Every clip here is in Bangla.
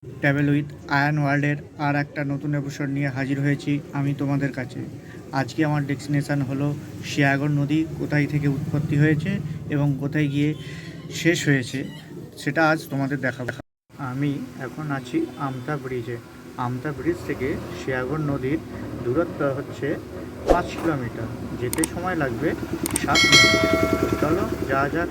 ট্রাভেল উইথ আয়ান ওয়ার্ল্ডের আর একটা নতুন এপিসোড নিয়ে হাজির হয়েছি আমি তোমাদের কাছে। আজকে আমার ডেস্টিনেশান হলো শিয়াগড় নদী কোথায় থেকে উৎপত্তি হয়েছে এবং কোথায় গিয়ে শেষ হয়েছে সেটা আজ তোমাদের দেখাবো। আমি এখন আছি আমতা ব্রিজে। আমতা ব্রিজ থেকে শিয়াগড় নদীর দূরত্ব হচ্ছে 5 কিলোমিটার, যেতে সময় লাগবে 7 মিনিট। চলো যাওয়া যাক।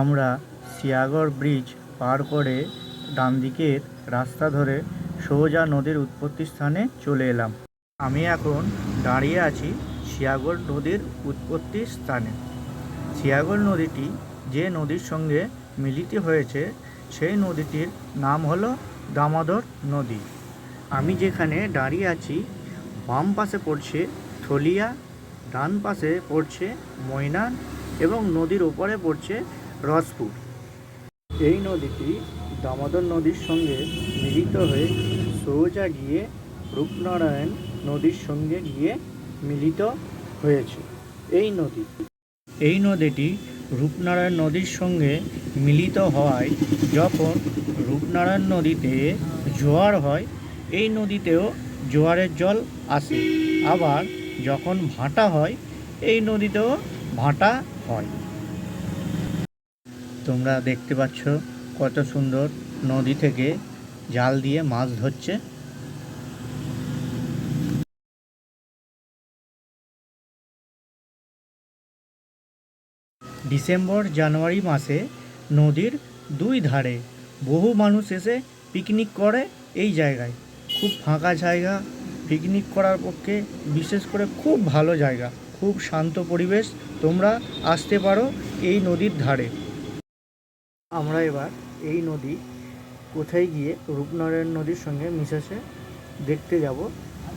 আমরা শিয়াগড় ব্রিজ পার করে ডান দিকের রাস্তা ধরে সোজা নদীর উৎপত্তি স্থানে চলে এলাম। আমি এখন দাঁড়িয়ে আছি শিয়াগড় নদীর উৎপত্তি স্থানে। শিয়াগড় নদীটি যে নদীর সঙ্গে মিলিত হয়েছে সেই নদীটির নাম হলো দামোদর নদী। আমি যেখানে দাঁড়িয়ে আছি বাম পাশে পড়ছে থলিয়া, ডান পাশে পড়ছে ময়নান এবং নদীর ওপরে পড়ছে রসপুর। এই নদীটি দামোদর নদীর সঙ্গে মিলিত হয়ে সোজা গিয়ে রূপনারায়ণ নদীর সঙ্গে গিয়ে মিলিত হয়েছে। এই নদীটি রূপনারায়ণ নদীর সঙ্গে মিলিত হওয়ায় যখন রূপনারায়ণ নদীতে জোয়ার হয় এই নদীতেও জোয়ারের জল আসে, আবার যখন ভাটা হয় এই নদীতেও ভাটা হয়। তোমরা দেখতে পাচ্ছ কত সুন্দর নদী থেকে জাল দিয়ে মাছ ধরছে। ডিসেম্বর জানুয়ারি মাসে নদীর দুই ধারে বহু মানুষ এসে পিকনিক করে। এই জায়গায় খুব ফাঁকা জায়গা, পিকনিক করার পক্ষে বিশেষ করে খুব ভালো জায়গা, খুব শান্ত পরিবেশ। তোমরা আসতে পারো এই নদীর ধারে। আমরা এবার এই নদী কোথায় গিয়ে রূপনারায়ণ নদীর সঙ্গে মিশেছে দেখতে যাব।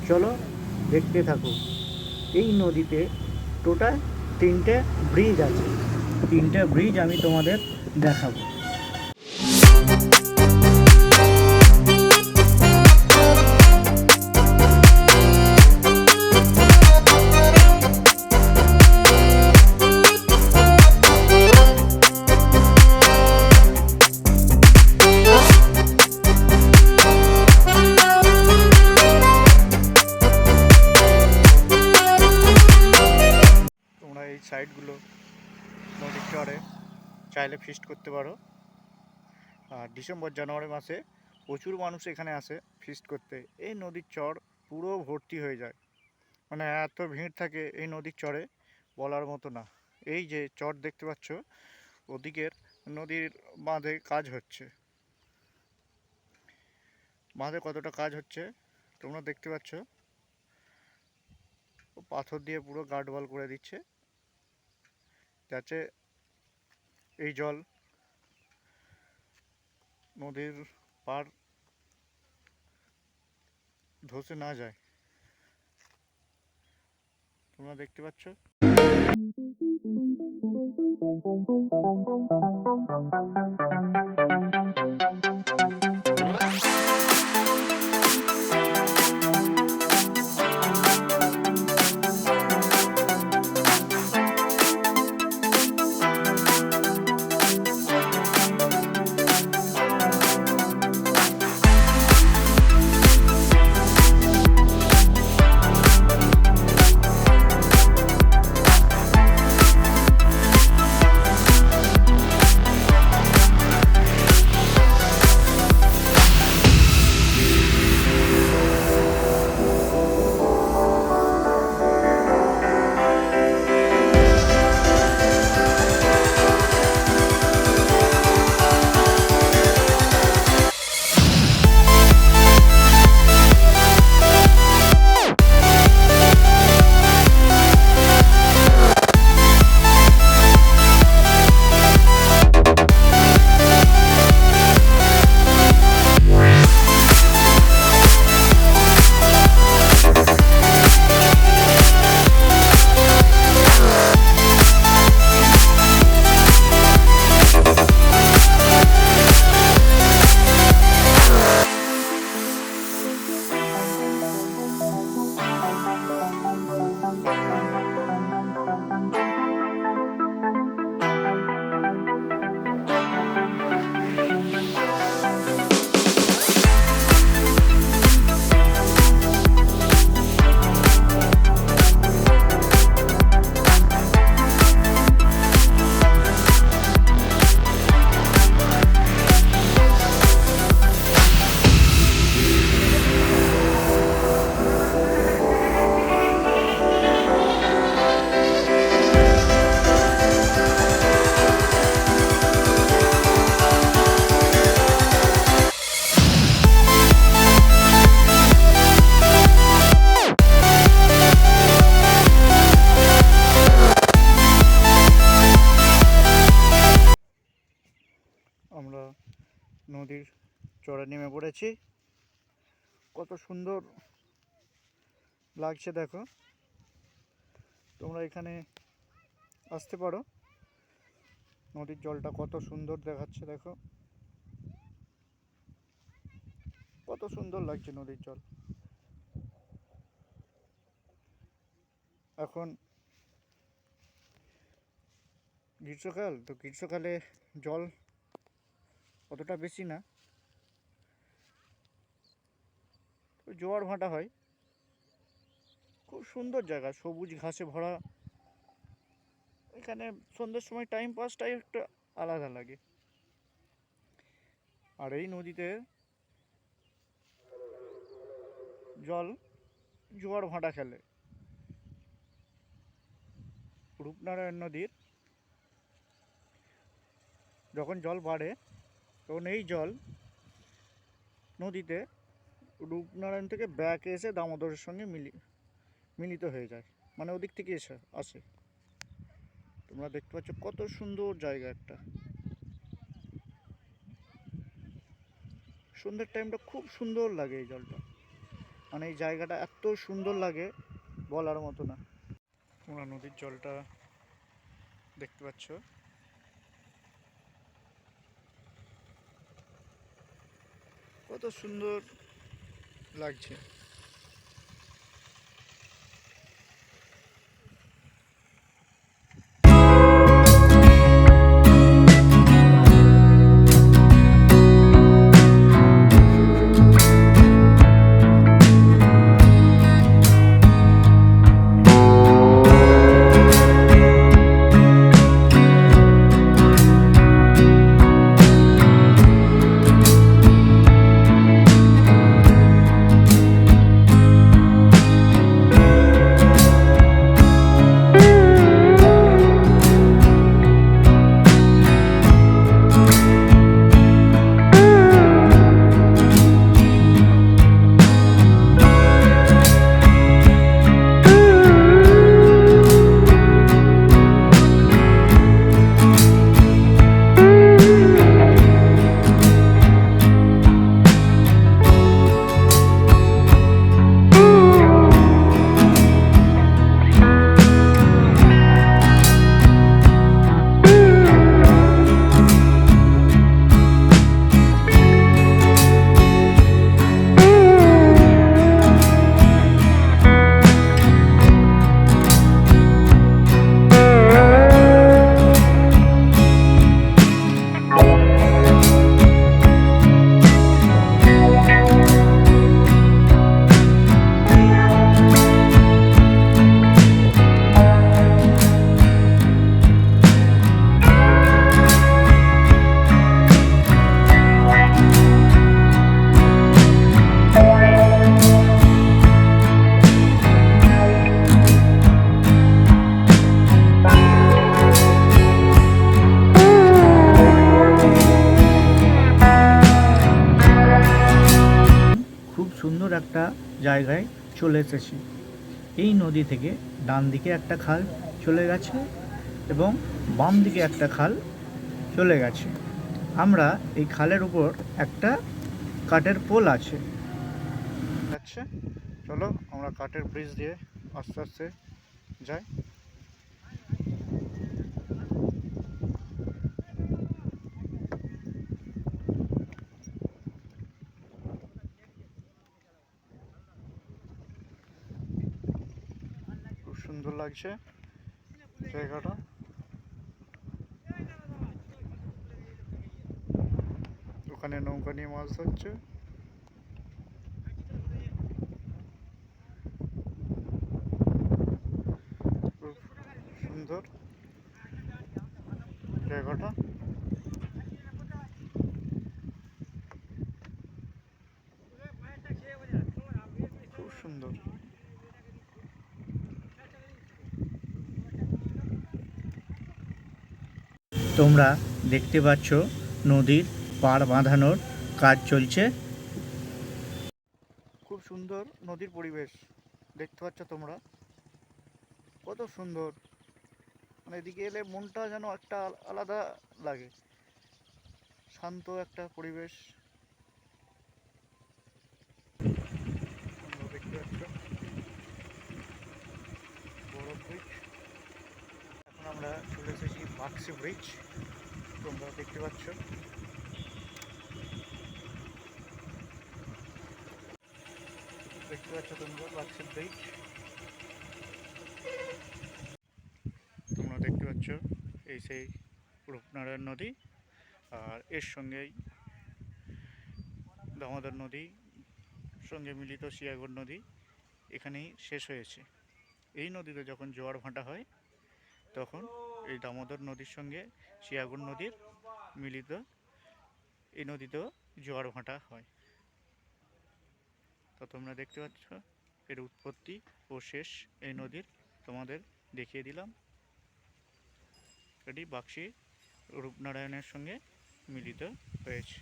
চলো দেখতে থাকো। এই নদীতে টোটাল 3টে ব্রিজ আছে। 3টে ব্রিজ আমি তোমাদের দেখাবো। তোমরা এই সাইডগুলো নদীর চরে চাইলে ফিস্ট করতে পারো। আর ডিসেম্বর জানুয়ারি মাসে প্রচুর মানুষ এখানে আসে ফিস্ট করতে। এই নদীর চর পুরো ভর্তি হয়ে যায়, মানে এত ভিড় থাকে এই নদীর চরে বলার মতো না। এই যে চর দেখতে পাচ্ছ, ওদিকের নদীর বাঁধে কাজ হচ্ছে। বাঁধে কতটা কাজ হচ্ছে তোমরা দেখতে পাচ্ছ। পাথর দিয়ে পুরো গার্ডওয়াল করে দিচ্ছে, যাতে এই জল নদীর পার ধসে না যায়। তোমরা দেখতে পাচ্ছ। আমরা নদীর চড়ে নেমে পড়েছি। কত সুন্দর লাগছে দেখো। তোমরা এখানে আসতে পারো। নদীর জলটা কত সুন্দর দেখাচ্ছে দেখো, কত সুন্দর লাগছে নদীর জল। এখন গ্রীষ্মকাল, তো গ্রীষ্মকালে জল অতটা বেশি না, জোয়ার ভাটা হয়। খুব সুন্দর জায়গা, সবুজ ঘাসে ভরা। এখানে সন্ধ্যের সময় টাইম পাসটাই একটা আলাদা লাগে। আর এই নদীতে জল জোয়ার ভাটা খেলে। রূপনারায়ণ নদীর যখন জল বাড়ে তখন এই জল নদীতে রূপনারায়ণ থেকে ব্যাকে এসে দামোদরের সঙ্গে মিলিত হয়ে যায়, মানে ওদিক থেকে আসে। তোমরা দেখতে পাচ্ছ কত সুন্দর জায়গা একটা। সন্ধ্যের টাইমটা খুব সুন্দর লাগে এই জলটা, মানে এই জায়গাটা এত সুন্দর লাগে বলার মতো না। তোমরা নদীর জলটা দেখতে পাচ্ছ, কত সুন্দর লাগছে। সুন্দর একটা জায়গায় চলে এসেছি। এই নদী থেকে ডান দিকে একটা খাল চলে গেছে এবং বাম দিকে একটা খাল চলে গেছে। আমরা এই খালের উপর একটা কাঠের পোল আছে। আচ্ছা, চলো আমরা কাঠের ব্রিজ দিয়ে আস্তে আস্তে যাই। খুব সুন্দর লাগছে জায়গাটা। ওখানে নৌকা নিয়ে মাছ ধরছে। খুব সুন্দর জায়গাটা। খুব সুন্দর। তোমরা দেখতে পাচ্ছ নদীর পাড় বাঁধানোর কাজ চলছে। খুব সুন্দর নদীর পরিবেশ দেখতে পাচ্ছ তোমরা, কত সুন্দর। মানে এদিকে এলে মনটা যেন একটা আলাদা লাগে, শান্ত একটা পরিবেশ। দেখতে পাচ্ছ বড় ব্রিজ। এখন আমরা চলে এসেছি বাক্সি ব্রিজ, তোমরা দেখতে পাচ্ছ। দেখতে পাচ্ছ তোমরা বাক্সি ব্রিজ। তোমরা দেখতে পাচ্ছ এই সেই রূপনারায়ণ নদী, আর এর সঙ্গেই দামোদর নদী সঙ্গে মিলিত শিয়াগড় নদী এখানেই শেষ হয়েছে। এই নদীতে যখন জোয়ার ভাটা হয় তখন এই দামোদর নদীর সঙ্গে শিয়াগড় নদীর মিলিত এই নদীতেও জোয়ার ভাটা হয়। তো তোমরা দেখতে পাচ্ছ এর উৎপত্তি ও শেষ এই নদীর তোমাদের দেখিয়ে দিলাম। এটি বাক্সি রূপনারায়ণের সঙ্গে মিলিত হয়েছে।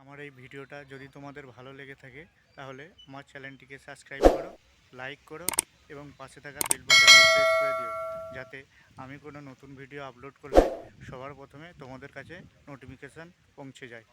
আমার এই ভিডিওটা যদি তোমাদের ভালো লেগে থাকে তাহলে আমার চ্যানেলটিকে সাবস্ক্রাইব করো, লাইক করো এবং পাশে থাকা বেল বাটনটি প্রেস করে দিও, যাতে আমি কোনো নতুন ভিডিও আপলোড করলে সবার প্রথমে তোমাদের কাছে নোটিফিকেশান পৌঁছে যায়।